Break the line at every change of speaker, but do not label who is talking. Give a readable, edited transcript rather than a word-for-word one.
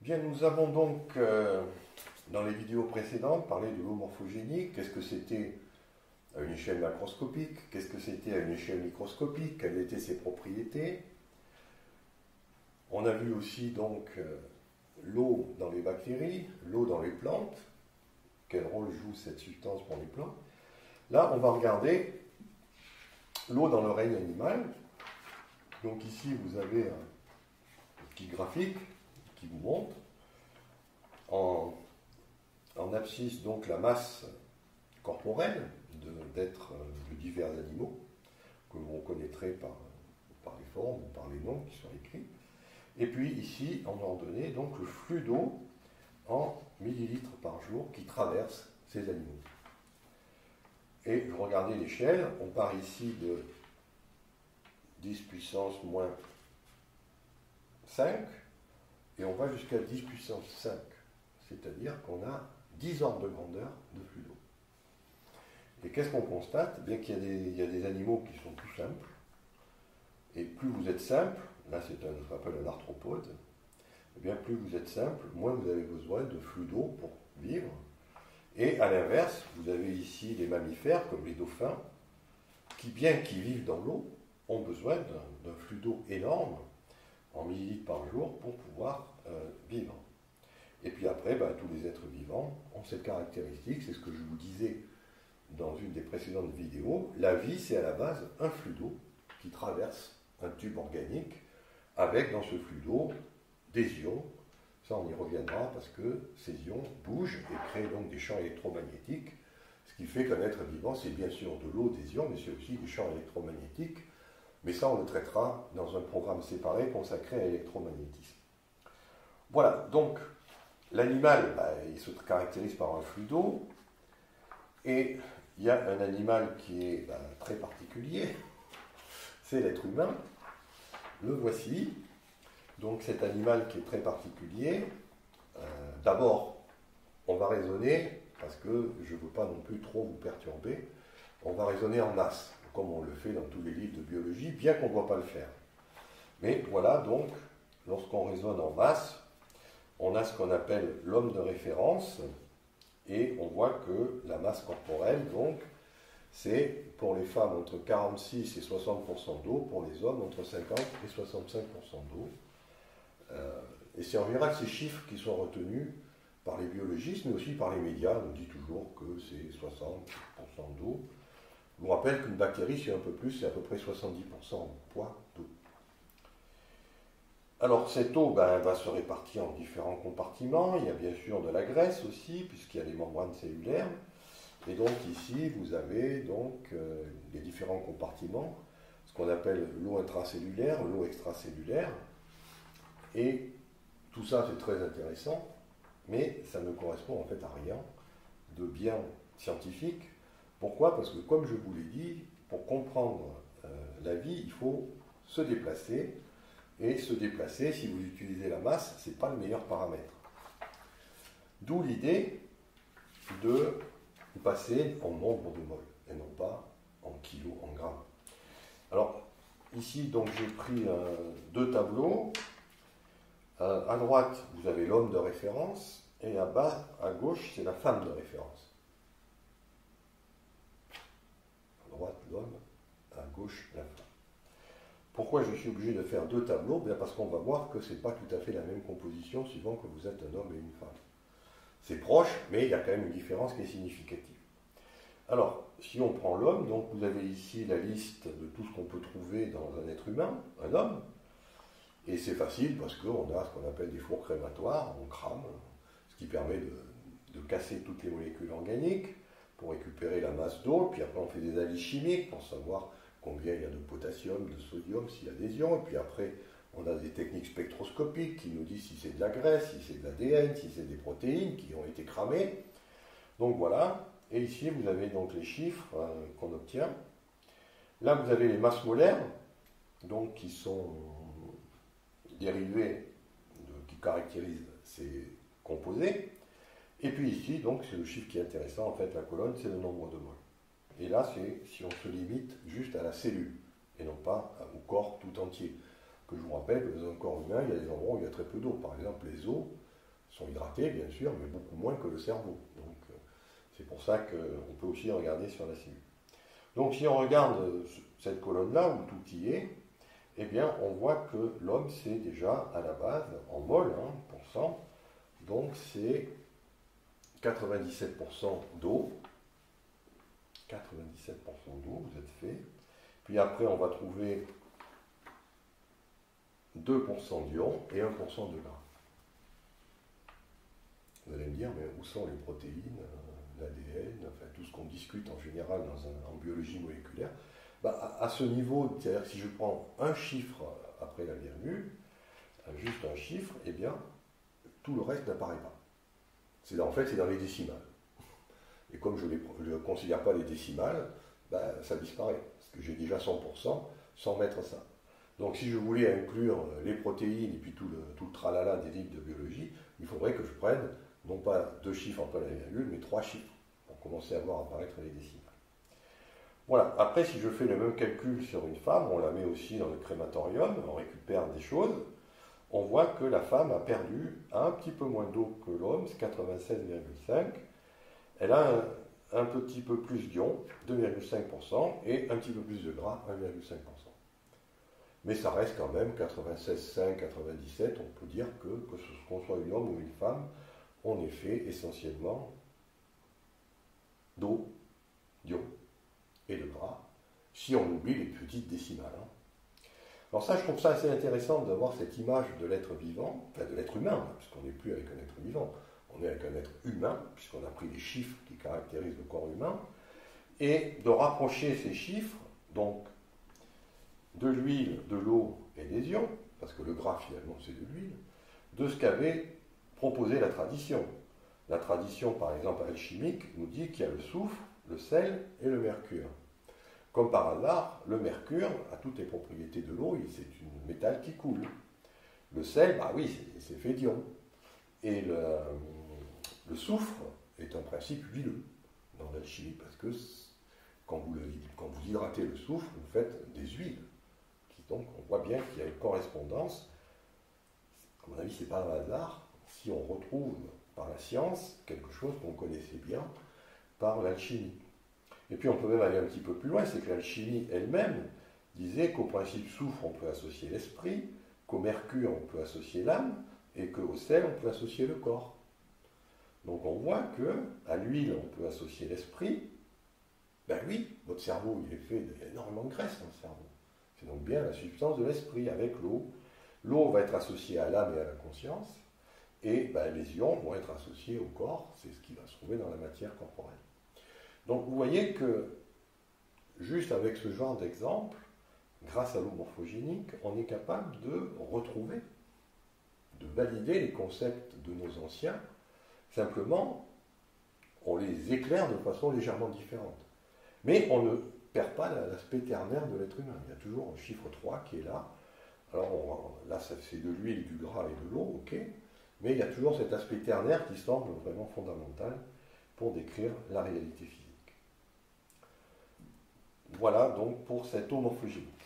Bien, nous avons donc, dans les vidéos précédentes, parlé de l'eau morphogénique. Qu'est-ce que c'était à une échelle macroscopique? Qu'est-ce que c'était à une échelle microscopique? Quelles étaient ses propriétés? On a vu aussi donc l'eau dans les bactéries, l'eau dans les plantes. Quel rôle joue cette substance pour les plantes? Là, on va regarder l'eau dans le règne animal. Donc ici, vous avez un petit graphique qui vous montre en abscisse donc la masse corporelle d'êtres de divers animaux que vous reconnaîtrez par les formes ou par les noms qui sont écrits. Et puis ici, en ordonnée, donc le flux d'eau en millilitres par jour qui traverse ces animaux. Et regardez l'échelle, on part ici de 10 puissance moins 5 et on va jusqu'à 10 puissance 5. C'est-à-dire qu'on a 10 ordres de grandeur de flux d'eau. Et qu'est-ce qu'on constate? Eh bien qu'il y a des animaux qui sont tout simples. Et plus vous êtes simple, là c'est ce qu'on appelle un arthropode, eh bien plus vous êtes simple, moins vous avez besoin de flux d'eau pour vivre. Et à l'inverse, vous avez ici des mammifères comme les dauphins, qui bien qu'ils vivent dans l'eau, ont besoin d'un flux d'eau énorme, en millilitres par jour, pour pouvoir vivre. Et puis après, tous les êtres vivants ont cette caractéristique, c'est ce que je vous disais dans une des précédentes vidéos. La vie, c'est à la base un flux d'eau qui traverse un tube organique, avec dans ce flux d'eau des ions. Ça, on y reviendra parce que ces ions bougent et créent donc des champs électromagnétiques, ce qui fait qu'un être vivant, c'est bien sûr de l'eau, des ions, mais c'est aussi des champs électromagnétiques. Mais ça, on le traitera dans un programme séparé consacré à l'électromagnétisme. Voilà, donc l'animal, il se caractérise par un flux d'eau, et il y a un animal qui est très particulier, c'est l'être humain. Le voici. Donc cet animal qui est très particulier, d'abord, on va raisonner, parce que je ne veux pas non plus trop vous perturber, on va raisonner en masse, comme on le fait dans tous les livres de biologie, bien qu'on ne doit pas le faire. Mais voilà, donc, lorsqu'on raisonne en masse, on a ce qu'on appelle l'homme de référence, et on voit que la masse corporelle, donc, c'est pour les femmes entre 46 et 60% d'eau, pour les hommes entre 50 et 65% d'eau. Et c'est en général ces chiffres qui sont retenus par les biologistes, mais aussi par les médias. On dit toujours que c'est 60% d'eau. Je vous rappelle qu'une bactérie, c'est un peu plus, c'est à peu près 70% en poids d'eau. Alors cette eau va se répartir en différents compartiments. Il y a bien sûr de la graisse aussi, puisqu'il y a des membranes cellulaires. Et donc ici, vous avez donc les différents compartiments, ce qu'on appelle l'eau intracellulaire, l'eau extracellulaire. Et tout ça, c'est très intéressant, mais ça ne correspond en fait à rien de bien scientifique. Pourquoi? Parce que, comme je vous l'ai dit, pour comprendre la vie, il faut se déplacer. Et se déplacer, si vous utilisez la masse, ce n'est pas le meilleur paramètre. D'où l'idée de passer en nombre de moles, et non pas en kilos, en grammes. Alors, ici, donc, j'ai pris deux tableaux. À droite, vous avez l'homme de référence, et à bas, à gauche, c'est la femme de référence. À droite, l'homme, à gauche, la femme. Pourquoi je suis obligé de faire deux tableaux? Bien parce qu'on va voir que ce n'est pas tout à fait la même composition suivant que vous êtes un homme et une femme. C'est proche, mais il y a quand même une différence qui est significative. Alors, si on prend l'homme, donc vous avez ici la liste de tout ce qu'on peut trouver dans un être humain, un homme. Et c'est facile parce qu'on a ce qu'on appelle des fours crématoires, on crame, ce qui permet de casser toutes les molécules organiques pour récupérer la masse d'eau. Puis après, on fait des analyses chimiques pour savoir combien il y a de potassium, de sodium, s'il y a des ions. Et puis après, on a des techniques spectroscopiques qui nous disent si c'est de la graisse, si c'est de l'ADN, si c'est des protéines qui ont été cramées. Donc voilà. Et ici, vous avez donc les chiffres qu'on obtient. Là, vous avez les masses molaires, donc qui sont dérivés qui caractérisent ces composés. Et puis ici, donc, c'est le chiffre qui est intéressant, en fait, la colonne, c'est le nombre de moles. Et là, c'est si on se limite juste à la cellule, et non pas au corps tout entier. Que je vous rappelle que dans un corps humain, il y a des endroits où il y a très peu d'eau. Par exemple, les os, sont hydratés, bien sûr, mais beaucoup moins que le cerveau. Donc, c'est pour ça qu'on peut aussi regarder sur la cellule. Donc, si on regarde cette colonne-là, où tout y est, eh bien, on voit que l'homme, c'est déjà, à la base, en mol, %, donc c'est 97% d'eau. 97% d'eau, vous êtes fait. Puis après, on va trouver 2% d'ion et 1% de gras. Vous allez me dire, mais où sont les protéines, l'ADN, enfin tout ce qu'on discute en général en biologie moléculaire? À ce niveau, c'est-à-dire que si je prends un chiffre après la virgule, juste un chiffre, eh bien, tout le reste n'apparaît pas. En fait, c'est dans les décimales. Et comme je ne considère pas les décimales, ça disparaît, parce que j'ai déjà 100% sans mettre ça. Donc si je voulais inclure les protéines et puis tout le tralala des livres de biologie, il faudrait que je prenne non pas 2 chiffres après la virgule, mais 3 chiffres, pour commencer à voir apparaître les décimales. Voilà, après si je fais le même calcul sur une femme, on la met aussi dans le crématorium, on récupère des choses, on voit que la femme a perdu un petit peu moins d'eau que l'homme, c'est 96,5. Elle a un petit peu plus d'ion, 2,5%, et un petit peu plus de gras, 1,5%. Mais ça reste quand même 96,5, 97, on peut dire que qu'on soit un homme ou une femme, on est fait essentiellement d'eau, d'ion et de gras, si on oublie les petites décimales. Alors ça, je trouve ça assez intéressant d'avoir cette image de l'être vivant, enfin de l'être humain, puisqu'on n'est plus avec un être vivant, on est avec un être humain, puisqu'on a pris les chiffres qui caractérisent le corps humain, et de rapprocher ces chiffres, donc de l'huile, de l'eau et des ions, parce que le gras finalement c'est de l'huile, de ce qu'avait proposé la tradition. La tradition, par exemple alchimique, nous dit qu'il y a le soufre, le sel et le mercure. Comme par hasard, le mercure a toutes les propriétés de l'eau, c'est un métal qui coule. Le sel, oui, c'est fait d'ion. Et le soufre est un principe huileux dans l'alchimie, parce que quand vous hydratez le soufre, vous faites des huiles. Donc on voit bien qu'il y a une correspondance. À mon avis, ce n'est pas un hasard si on retrouve par la science quelque chose qu'on connaissait bien par l'alchimie. Et puis on peut même aller un petit peu plus loin, c'est que l'alchimie elle-même disait qu'au principe soufre on peut associer l'esprit, qu'au mercure on peut associer l'âme, et qu'au sel on peut associer le corps. Donc on voit qu'à l'huile on peut associer l'esprit. Ben oui, votre cerveau il est fait, il y a énormément de graisse dans le cerveau. C'est donc bien la substance de l'esprit avec l'eau. L'eau va être associée à l'âme et à la conscience, et les ions vont être associés au corps, c'est ce qui va se trouver dans la matière corporelle. Donc vous voyez que, juste avec ce genre d'exemple, grâce à l'eau morphogénique, on est capable de retrouver, de valider les concepts de nos anciens, simplement, on les éclaire de façon légèrement différente. Mais on ne perd pas l'aspect ternaire de l'être humain. Il y a toujours un chiffre 3 qui est là. Alors là, c'est de l'huile, du gras et de l'eau, ok. Mais il y a toujours cet aspect ternaire qui semble vraiment fondamental pour décrire la réalité physique. Voilà donc pour cette eau morphogénique.